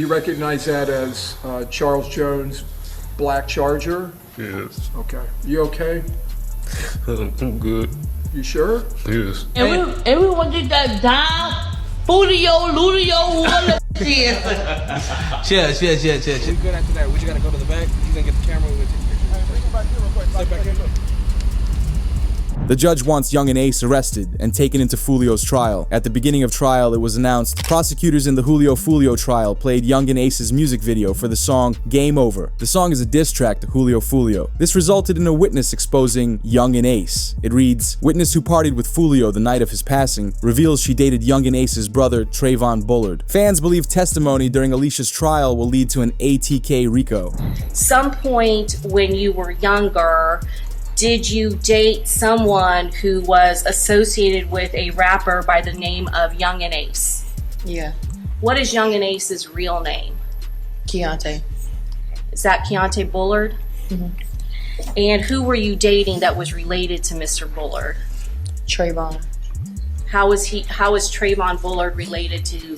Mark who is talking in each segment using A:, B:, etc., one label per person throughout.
A: you recognize that as Charles Jones' black Charger?
B: Yes.
A: Okay. You okay?
B: I'm good.
A: You sure?
B: Yes.
C: Everyone get that down. Julio, whatever shit.
D: Cheers. We good after that. We just gotta go to the back. You gonna get the camera. We're gonna take pictures. Step back here.
E: The judge wants Yungeen Ace arrested and taken into Foolio's trial. At the beginning of trial, it was announced prosecutors in the Julio Foolio trial played Yungeen Ace's music video for the song Game Over. The song is a diss track to Julio Foolio. This resulted in a witness exposing Yungeen Ace. It reads, "Witness who partied with Foolio the night of his passing reveals she dated Yungeen Ace's brother Trayvon Bullard." Fans believe testimony during Alicia's trial will lead to an ATK RICO.
F: Some point when you were younger, did you date someone who was associated with a rapper by the name of Yungeen Ace?
G: Yeah.
F: What is Yungeen Ace's real name?
G: Keontae.
F: Is that Keontae Bullard?
G: Mm-hmm.
F: And who were you dating that was related to Mr. Bullard?
G: Trayvon.
F: How is Trayvon Bullard related to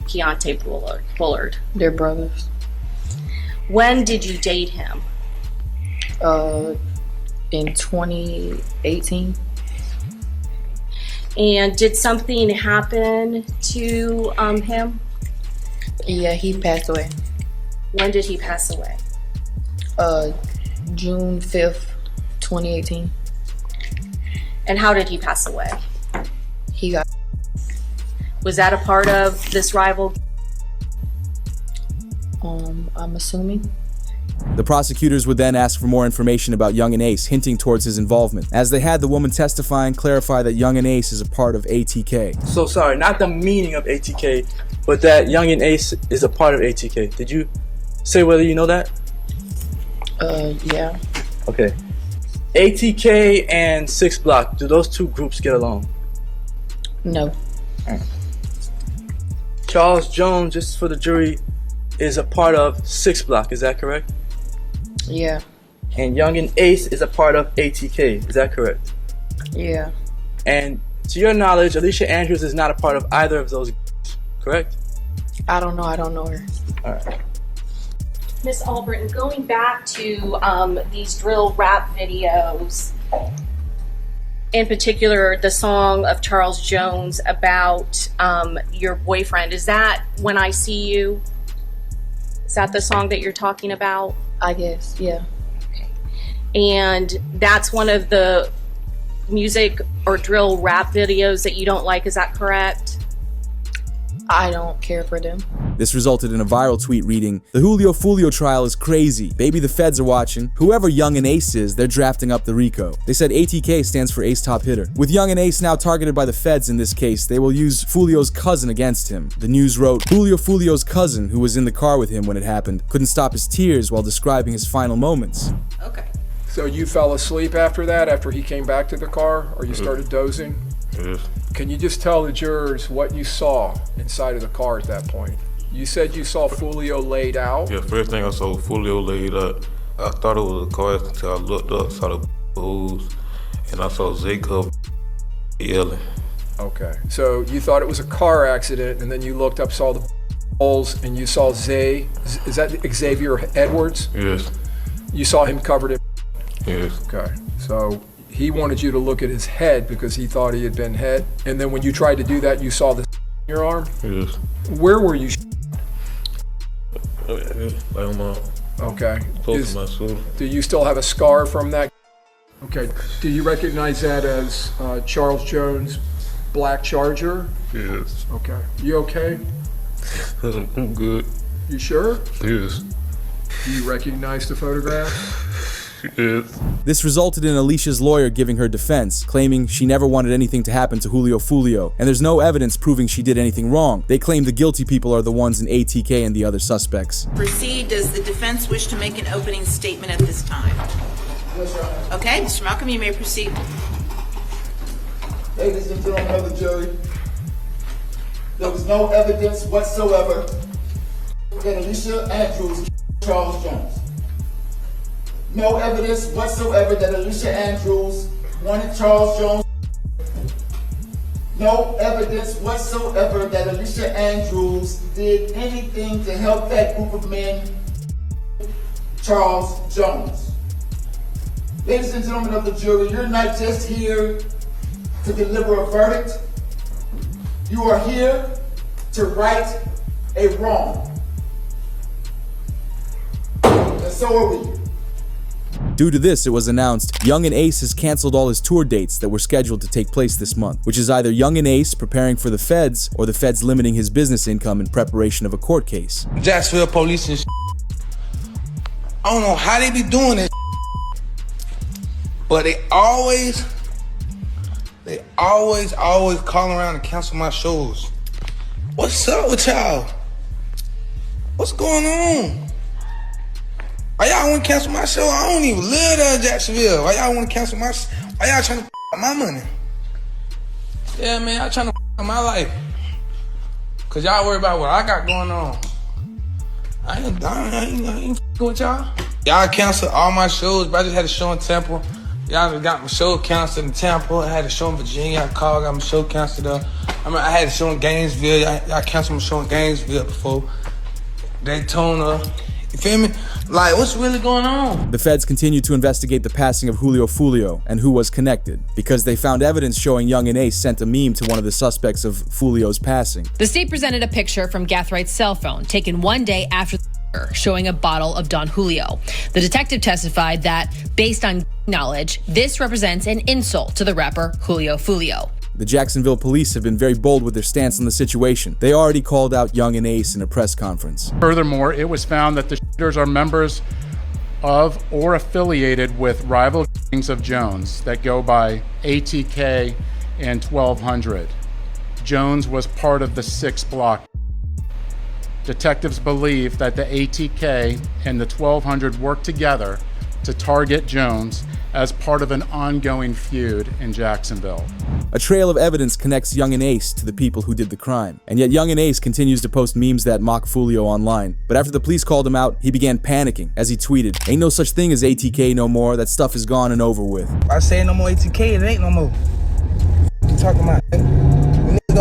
F: Keontae Bullard?
G: They're brothers.
F: When did you date him?
G: In 2018.
F: And did something happen to him?
G: Yeah, he passed away.
F: When did he pass away?
G: June 5th, 2018.
F: And how did he pass away?
G: He got...
F: Was that a part of this rival?
G: I'm assuming.
E: The prosecutors would then ask for more information about Yungeen Ace, hinting towards his involvement. As they had the woman testifying clarify that Yungeen Ace is a part of ATK.
H: So sorry, not the meaning of ATK, but that Yungeen Ace is a part of ATK. Did you say whether you know that?
G: Yeah.
H: Okay. ATK and 6 Block, do those two groups get along?
G: No.
H: Charles Jones, just for the jury, is a part of 6 Block, is that correct?
G: Yeah.
H: And Yungeen Ace is a part of ATK, is that correct?
G: Yeah.
H: And to your knowledge, Alicia Andrews is not a part of either of those groups, correct?
G: I don't know her.
H: Alright.
F: Miss Albritton, going back to these drill rap videos, in particular the song of Charles Jones about your boyfriend, is that When I See You? Is that the song that you're talking about?
G: I guess, yeah.
F: Okay. And that's one of the music or drill rap videos that you don't like, is that correct?
G: I don't care for them.
E: This resulted in a viral tweet reading, "The Julio Foolio trial is crazy. Baby, the feds are watching. Whoever Yungeen Ace is, they're drafting up the RICO." They said ATK stands for Ace Top Hitter. With Yungeen Ace now targeted by the feds in this case, they will use Foolio's cousin against him. The news wrote, Julio Foolio's cousin, who was in the car with him when it happened, couldn't stop his tears while describing his final moments.
A: Okay. So you fell asleep after that, after he came back to the car, or you started dozing?
B: Yes.
A: Can you just tell the jurors what you saw inside of the car at that point? You said you saw Foolio laid out?
B: Yeah, first thing I saw Foolio laid out. I thought it was a car until I looked up, saw the booze, and I saw Jacob yelling.
A: Okay, so you thought it was a car accident, and then you looked up, saw the holes, and you saw Zay. Is that Xavier Edwards?
B: Yes.
A: You saw him covered in?
B: Yes.
A: Okay, so he wanted you to look at his head because he thought he had been hit, and then when you tried to do that, you saw the in your arm?
B: Yes.
A: Where were you?
B: Like on my...
A: Okay.
B: Close to my shoulder.
A: Do you still have a scar from that? Okay. Do you recognize that as Charles Jones' black Charger?
B: Yes.
A: Okay. You okay?
B: I'm good.
A: You sure?
B: Yes.
A: Do you recognize the photograph?
B: Yes.
E: This resulted in Alicia's lawyer giving her defense, claiming she never wanted anything to happen to Julio Foolio, and there's no evidence proving she did anything wrong. They claim the guilty people are the ones in ATK and the other suspects.
I: Proceed. Does the defense wish to make an opening statement at this time? Okay, Mr. Malcolm, you may proceed.
J: Ladies and gentlemen of the jury, there was no evidence whatsoever that Alicia Andrews killed Charles Jones. No evidence whatsoever that Alicia Andrews wanted Charles Jones. no evidence whatsoever that Alicia Andrews did anything to help that group of men, Charles Jones. Ladies and gentlemen of the jury, you're not just here to deliver a verdict. You are here to right a wrong. And so are we.
E: Due to this, it was announced Yungeen Ace has canceled all his tour dates that were scheduled to take place this month, which is either Yungeen Ace preparing for the feds or the feds limiting his business income in preparation of a court case.
D: Jacksonville police and I don't know how they be doing it, but they always call around and cancel my shows. What's up with y'all? What's going on? Why y'all want to cancel my show? I don't even live there in Jacksonville. Why y'all want to cancel my show? Why y'all trying to my money? Yeah, man, y'all trying to my life. Cause y'all worry about what I got going on. I ain't with y'all. Y'all canceled all my shows, but I just had a show in Temple. Y'all got my show canceled in Tampa. I had a show in Virginia. I called, got my show canceled up. I had a show in Gainesville. Y'all canceled my show in Gainesville before. Daytona. You feel me? Like, what's really going on?
E: The feds continued to investigate the passing of Julio Foolio and who was connected, because they found evidence showing Yungeen Ace sent a meme to one of the suspects of Foolio's passing.
K: The state presented a picture from Gathrigh's cell phone taken one day after the showing a bottle of Don Julio. The detective testified that, based on knowledge, this represents an insult to the rapper Julio Foolio.
E: The Jacksonville police have been very bold with their stance on the situation. They already called out Yungeen Ace in a press conference.
L: Furthermore, it was found that the shooters are members of or affiliated with rival gangs of Jones that go by ATK and 1200. Jones was part of the 6 block. Detectives believe that the ATK and the 1200 worked together to target Jones as part of an ongoing feud in Jacksonville.
E: A trail of evidence connects Yungeen Ace to the people who did the crime. And yet Yungeen Ace continues to post memes that mock Foolio online. But after the police called him out, he began panicking as he tweeted, "Ain't no such thing as ATK no more. That stuff is gone and over with."
D: I say no more ATK, it ain't no more. What you talking about? Niggas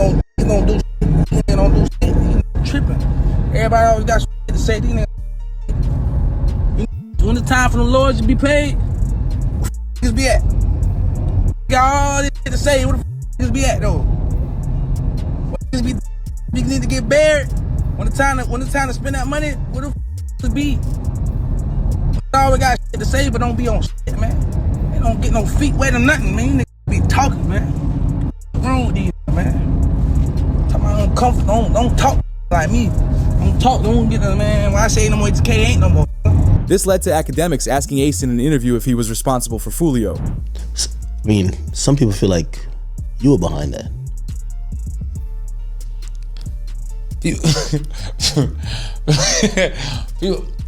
D: don't do shit. Niggas don't do shit. You tripping. Everybody always got shit to say. These niggas. When it's time for the lawyers to be paid, where the niggas be at? Got all this shit to say. Where the niggas be at though? Where the niggas need to get buried? When it's time to spend that money, where the niggas be? Always got shit to say, but don't be on shit, man. They don't get no feet wet or nothing, man. You niggas be talking, man. What's wrong with these, man? Talking about don't talk like me. Don't get the man. When I say no more ATK, ain't no more.
E: This led to academics asking Ace in an interview if he was responsible for Foolio.
M: I mean, some people feel like you were behind that.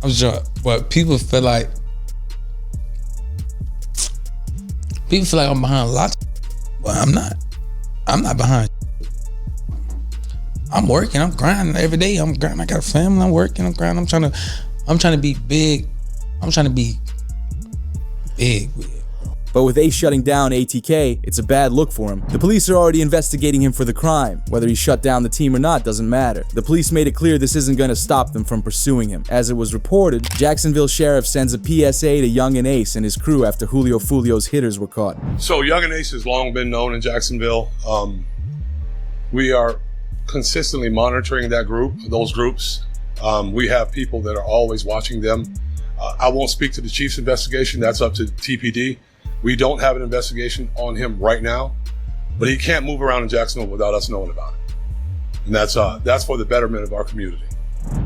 D: I'm sure, but people feel like I'm behind a lot. But I'm not. I'm not behind. I'm working. I'm grinding every day. I'm grinding. I got a family. I'm working. I'm grinding. I'm trying to be big. I'm trying to be big.
E: But with Ace shutting down ATK, it's a bad look for him. The police are already investigating him for the crime. Whether he shut down the team or not doesn't matter. The police made it clear this isn't going to stop them from pursuing him. As it was reported, Jacksonville Sheriff sends a PSA to Yungeen Ace and his crew after Julio Foolio's hitters were caught.
N: So Yungeen Ace has long been known in Jacksonville. We are consistently monitoring those groups. We have people that are always watching them. I won't speak to the chief's investigation. That's up to TPD. We don't have an investigation on him right now, but he can't move around in Jacksonville without us knowing about it. And that's for the betterment of our community.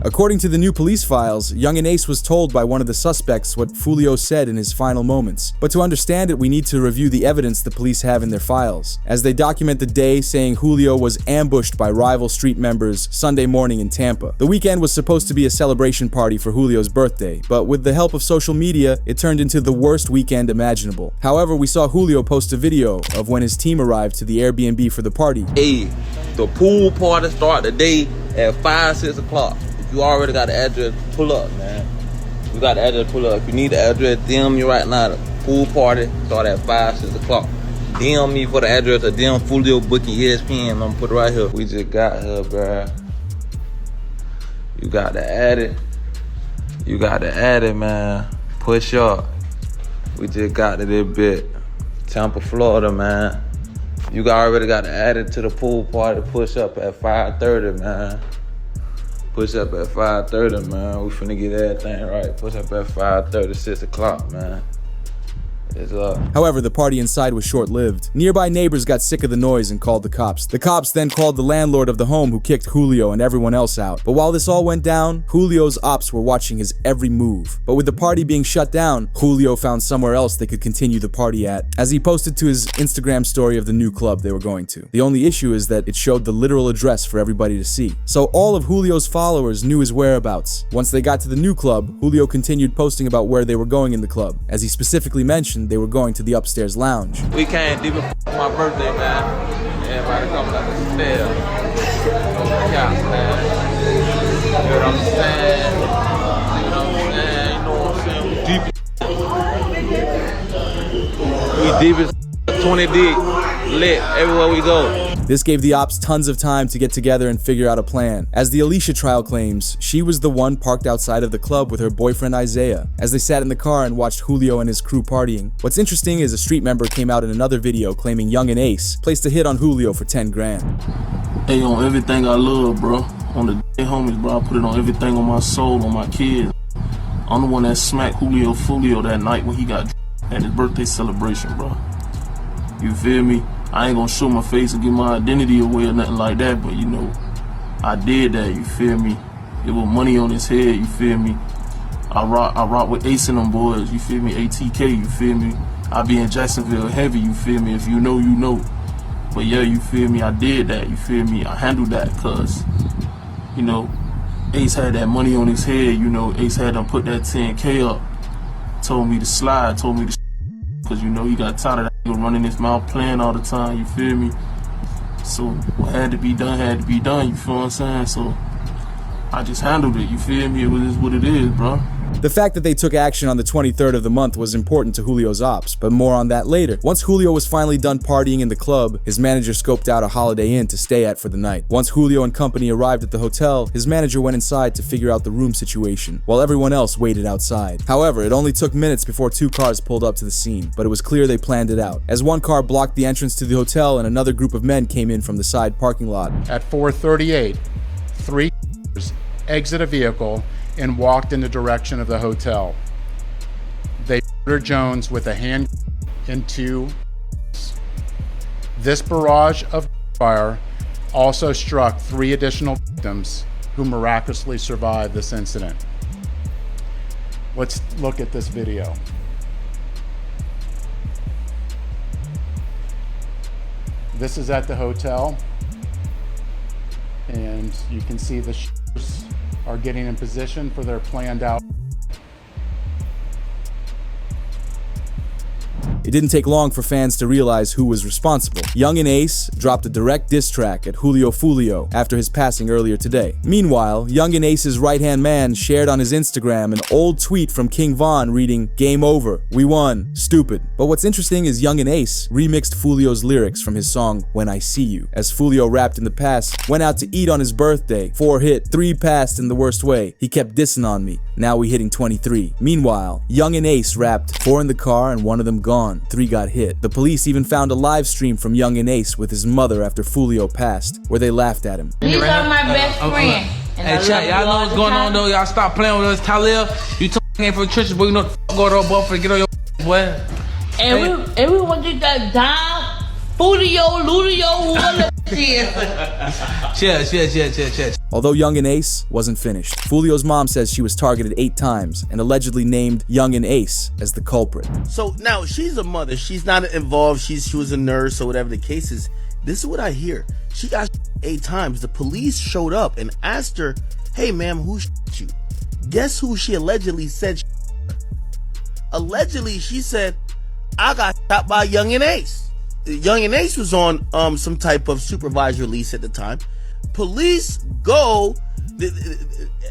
E: According to the new police files, Yungeen Ace was told by one of the suspects what Foolio said in his final moments. But to understand it, we need to review the evidence the police have in their files, as they document the day saying Julio was ambushed by rival street members Sunday morning in Tampa. The weekend was supposed to be a celebration party for Julio's birthday, but with the help of social media, it turned into the worst weekend imaginable. However, we saw Julio post a video of when his team arrived to the Airbnb for the party.
O: Hey, the pool party start the day at 5, 6 o'clock. You already got the address, pull up, man. You got the address, pull up. If you need the address, DM me right now. The pool party start at 5, 6 o'clock. DM me for the address of DM Foolio booking ESPN. I'm gonna put it right here. We just got here, bruh. You got to add it. You got to add it, man. Push up. We just got to this bit. Tampa, Florida, man. You already got to add it to the pool party. Push up at 5:30, man. Push up at 5:30, man. We finna get everything right. Push up at 5:30, 6 o'clock, man. It's up.
E: However, the party inside was short-lived. Nearby neighbors got sick of the noise and called the cops. The cops then called the landlord of the home, who kicked Julio and everyone else out. But while this all went down, Julio's ops were watching his every move. But with the party being shut down, Julio found somewhere else they could continue the party at, as he posted to his Instagram story of the new club they were going to. The only issue is that it showed the literal address for everybody to see. So all of Julio's followers knew his whereabouts. Once they got to the new club, Julio continued posting about where they were going in the club. As he specifically mentioned, they were going to the upstairs lounge.
O: We came deep for my birthday, man. Everybody coming up the stairs. No cap, man. You know what I'm saying? You know what I'm saying? We deep as 20 deep. Lit everywhere we go.
E: This gave the ops tons of time to get together and figure out a plan. As the Alicia trial claims, she was the one parked outside of the club with her boyfriend Isaiah, as they sat in the car and watched Julio and his crew partying. What's interesting is a street member came out in another video claiming Yungeen Ace placed a hit on Julio for 10 grand.
P: Hey, on everything I love, bro. On the day homies, bro, I put it on everything, on my soul, on my kids. I'm the one that smacked Julio Foolio that night when he got at his birthday celebration, bro. You feel me? I ain't gonna show my face and give my identity away or nothing like that, but you know, I did that, you feel me? It was money on his head, you feel me? I rock with Ace and them boys, you feel me? ATK, you feel me? I be in Jacksonville heavy, you feel me? If you know, you know. But yeah, you feel me? I did that, you feel me? I handled that, cause, you know, Ace had that money on his head, you know, Ace had them put that 10K up, told me to slide, told me to cause you know he got tired of that nigga running his mouth playing all the time, you feel me? So what had to be done, you feel what I'm saying? So I just handled it, you feel me? It was what it is, bro.
E: The fact that they took action on the 23rd of the month was important to Julio's ops, but more on that later. Once Julio was finally done partying in the club, his manager scoped out a Holiday Inn to stay at for the night. Once Julio and company arrived at the hotel, his manager went inside to figure out the room situation, while everyone else waited outside. However, it only took minutes before 2 cars pulled up to the scene, but it was clear they planned it out, as one car blocked the entrance to the hotel and another group of men came in from the side parking lot.
L: At 4:38, 3 cars exit a vehicle and walked in the direction of the hotel. They murdered Jones with a hand and 2. This barrage of fire also struck 3 additional victims who miraculously survived this incident. Let's look at this video. This is at the hotel, and you can see the shooters are getting in position for their planned out.
E: It didn't take long for fans to realize who was responsible. Yungeen Ace dropped a direct diss track at Julio Foolio after his passing earlier today. Meanwhile, Yungeen Ace's right-hand man shared on his Instagram an old tweet from King Von reading, "Game over, we won, stupid." But what's interesting is Yungeen Ace remixed Foolio's lyrics from his song When I See You. As Foolio rapped in the past, went out to eat on his birthday, 4 hit, 3 passed in the worst way. He kept dissing on me, now we hitting 23. Meanwhile, Yungeen Ace rapped, 4 in the car and 1 of them gone, 3 got hit. The police even found a live stream from Yungeen Ace with his mother after Foolio passed, where they laughed at him.
C: These are my best friend.
O: Hey, chat, y'all know what's going on though. Y'all stop playing with us, Talib. You came for churches, but you know go to a buffer, get on your boy.
C: And we want to get that down. Foolio, Ludio, whatever.
O: Cheers.
E: Although Yungeen Ace wasn't finished, Foolio's mom says she was targeted 8 times and allegedly named Yungeen Ace as the culprit.
M: So now she's a mother. She's not involved. She was a nurse or whatever the case is. This is what I hear. She got 8 times. The police showed up and asked her, "Hey, ma'am, who shot you?" Guess who she allegedly said? Allegedly, she said, "I got shot by Yungeen Ace." Yungeen Ace was on some type of supervised release at the time. Police go,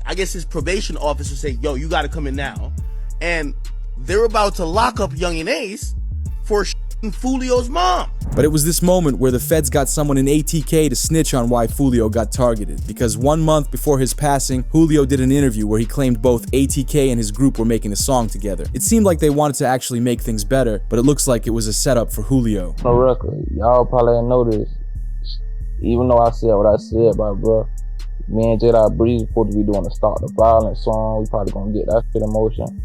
M: I guess his probation officer say, "Yo, you got to come in now," and they're about to lock up Yungeen Ace for Foolio's mom.
E: But it was this moment where the feds got someone in ATK to snitch on why Foolio got targeted, because 1 month before his passing, Julio did an interview where he claimed both ATK and his group were making a song together. It seemed like they wanted to actually make things better, but it looks like it was a setup for Julio.
O: No record. Y'all probably didn't know this. Even though I said what I said, bro, me and J.Breeze supposed to be doing a Stop the Violence song. We probably gonna get that shit in motion.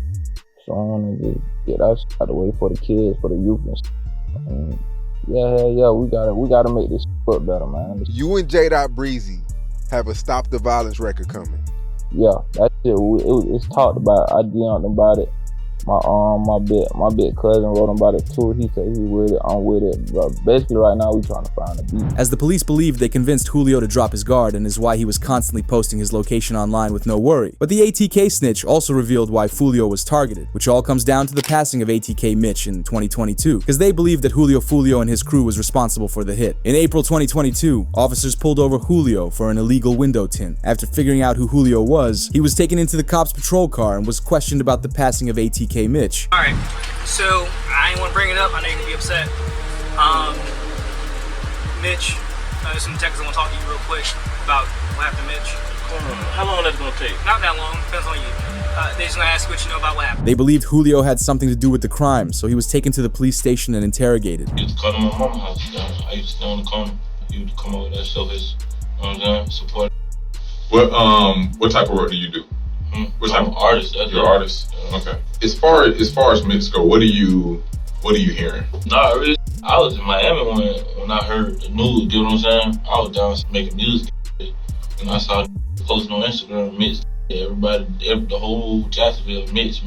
O: So and just get that shit out of the way for the kids, for the youth and shit. And yeah, we gotta make this look better, man.
Q: You and J.Breezy have a Stop the Violence record coming.
O: Yeah, that shit, it's talked about. I DM'd about it. My big cousin wrote about it too. He said he with it, I'm with it. But basically right now we trying to find a beat.
E: As the police believed, they convinced Julio to drop his guard, and is why he was constantly posting his location online with no worry. But the ATK snitch also revealed why Foolio was targeted, which all comes down to the passing of ATK Mitch in 2022, because they believed that Julio Foolio and his crew was responsible for the hit. In April 2022, officers pulled over Julio for an illegal window tint. After figuring out who Julio was, he was taken into the cops' patrol car and was questioned about the passing of ATK Mitch.
R: Alright, so I ain't want to bring it up, I know you're going to be upset. Mitch, there's some detectives I want to talk to you real quick about what happened to Mitch.
P: How long that's gonna take?
R: Not that long, depends on you. They just going to ask you what you know about what happened.
E: They believed Julio had something to do with the crime, so he was taken to the police station and interrogated.
P: I used to come to my mama's house. I used to stay on the corner. He would come over there, show his, support.
S: What type of work do you do? What type of
P: artist?
S: You're an artist. Okay. As far as Mitch go, what are you hearing?
P: Nah, really. I was in Miami when I heard the news. You know what I'm saying? I was down making music, and I saw posting on Instagram. Mitch, everybody, the whole Jacksonville, Mitch.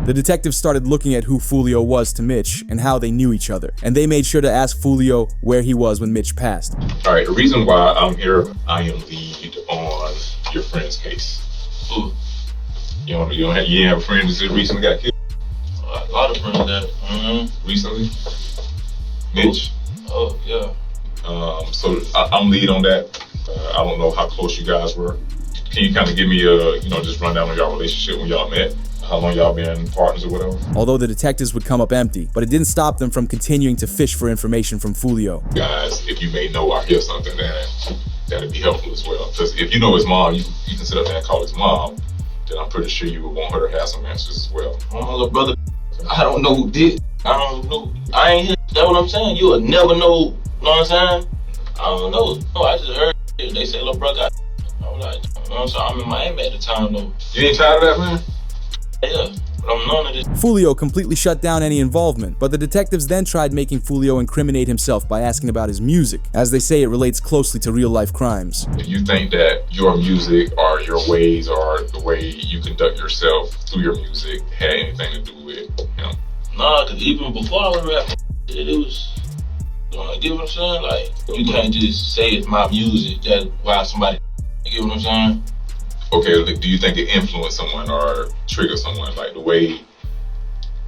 E: The detectives started looking at who Foolio was to Mitch and how they knew each other, and they made sure to ask Foolio where he was when Mitch passed.
S: All right. The reason why I'm here, I am lead on your friend's case.
P: Ooh.
S: You didn't have a friend who recently got killed?
P: A lot of friends that
S: recently. Mitch.
P: Oh yeah.
S: So I'm lead on that. I don't know how close you guys were. Can you kind of give me just run down on y'all relationship when y'all met? How long y'all been partners or whatever?
E: Although the detectives would come up empty, but it didn't stop them from continuing to fish for information from Foolio.
S: Guys, if you may know or hear something, that'd be helpful as well. Because if you know his mom, you can sit up there and call his mom, then I'm pretty sure you would want her to have some answers as well.
P: Oh, my little brother, I don't know who did. I don't know. I ain't here. That's what I'm saying. You'll never know. Know what I'm saying? I don't know. No, I just heard it. They say little brother. I was like, you know what I'm saying? I'm in Miami at the time though.
S: You ain't tired of that, man?
P: Yeah, but I'm none of this.
E: Foolio completely shut down any involvement, but the detectives then tried making Foolio incriminate himself by asking about his music. As they say, it relates closely to real-life crimes.
S: If you think that your music or your ways or the way you conduct yourself through your music had anything to do with him?
P: Nah, because even before I was rapping, it was, you get what I'm saying? Like, you can't just say it's my music, that's why somebody, you get what I'm saying?
S: Okay, do you think it influenced someone or triggered someone, like the way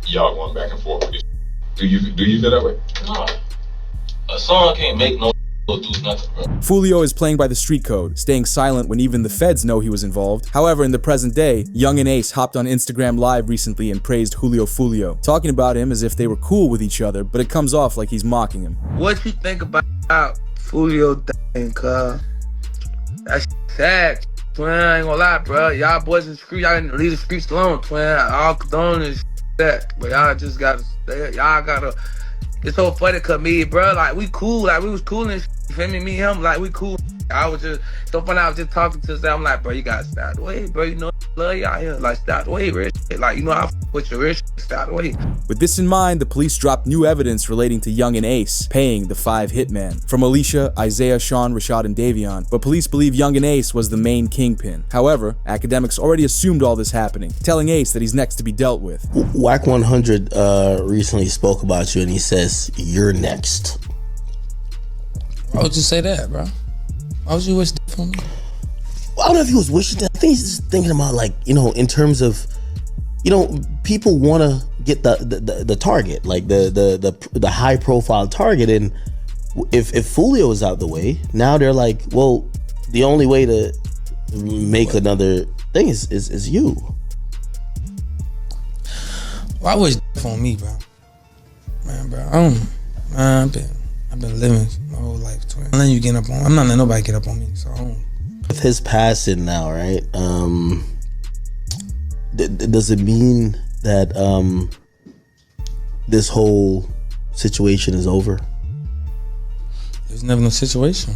S: y'all going back and forth with it? Do you feel that way?
P: Nah. A song can't make no do nothing, bro.
E: Foolio is playing by the street code, staying silent when even the feds know he was involved. However, in the present day, Yungeen Ace hopped on Instagram Live recently and praised Julio Foolio, talking about him as if they were cool with each other, but it comes off like he's mocking him.
T: What you think about Foolio thing, cuz? That's sad. Twin, I ain't gonna lie, bro. Y'all boys in the street, y'all didn't leave the streets alone, twin. All condone and that. But y'all just gotta stay. Y'all gotta. It's so funny, cause me, bro, like we cool, like we was cool and you feel me? Me and him, like we cool. I was just so funny. I was just talking to them. I'm like, bro, you gotta stay out the way, bro. You know, love y'all here. Like, stay out the way, real shit. Like, you know, I put your real shit, stay out the way.
E: With this in mind, the police dropped new evidence relating to Yungeen Ace paying the 5 hitmen from Alicia, Isaiah, Sean, Rashad, and Davion. But police believe Yungeen Ace was the main kingpin. However, academics already assumed all this happening, telling Ace that he's next to be dealt with.
M: Whack 100 recently spoke about you, and he says you're next.
T: Why would you say that, bro? Why would you wish that for me?
M: Well, I don't know if he was wishing that. I think he's just thinking about, like, you know, in terms of, you know, people want to get the target, like the high profile target, and if Foolio is out the way, now they're like, well, the only way to make another thing is you.
T: Why wish that on me, bro?
D: Man, bro, I've been living my whole life, twin. I'm not letting nobody get up on me, so I don't.
M: With his passing now, right? Does it mean that this whole situation is over?
D: There's never no situation.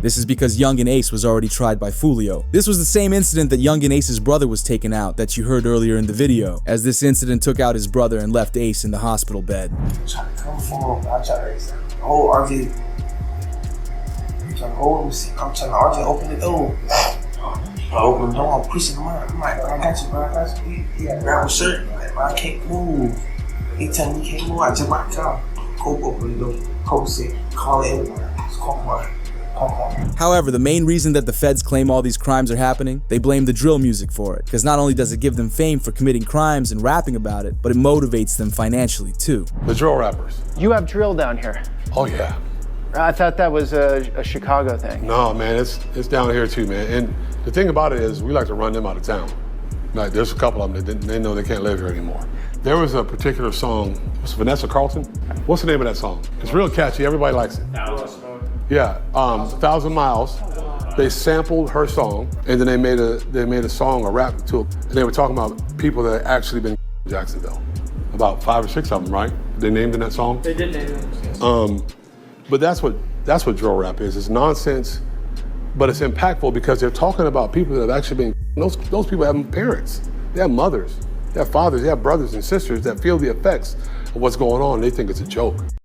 E: This is because Yungeen Ace was already tried by Foolio. This was the same incident that Yungeen Ace's brother was taken out that you heard earlier in the video, as this incident took out his brother and left Ace in the hospital bed.
U: I'm trying to come for him. I'm trying to hold RJ. I'm trying to hold him. I'm trying to RJ open the door. I open the door, I'm pushing him out. I'm like, I got you, bro. I got you. He had a brown shirt. I'm like, bro, I can't move. He tell me he can't move. I jump out the car. Cope open the door. Cope said, call everyone. Just call mine.
E: However, the main reason that the feds claim all these crimes are happening, they blame the drill music for it, because not only does it give them fame for committing crimes and rapping about it, but it motivates them financially too.
N: The drill rappers.
V: You have drill down here.
N: Oh yeah.
V: I thought that was a Chicago thing.
N: No, man, it's down here too, man. And the thing about it is, we like to run them out of town. Like, there's a couple of them that they know they can't live here anymore. There was a particular song, was Vanessa Carlton? What's the name of that song? It's real catchy, everybody likes it. Yeah, 1,000 Miles. They sampled her song, and then they made a song, a rap to it. And they were talking about people that had actually been in Jacksonville. About 5 or 6 of them, right? They named in that song?
V: They did name it.
N: But that's what drill rap is. It's nonsense, but it's impactful because they're talking about people that have actually been, those people have parents, they have mothers, they have fathers, they have brothers and sisters that feel the effects of what's going on, and they think it's a joke.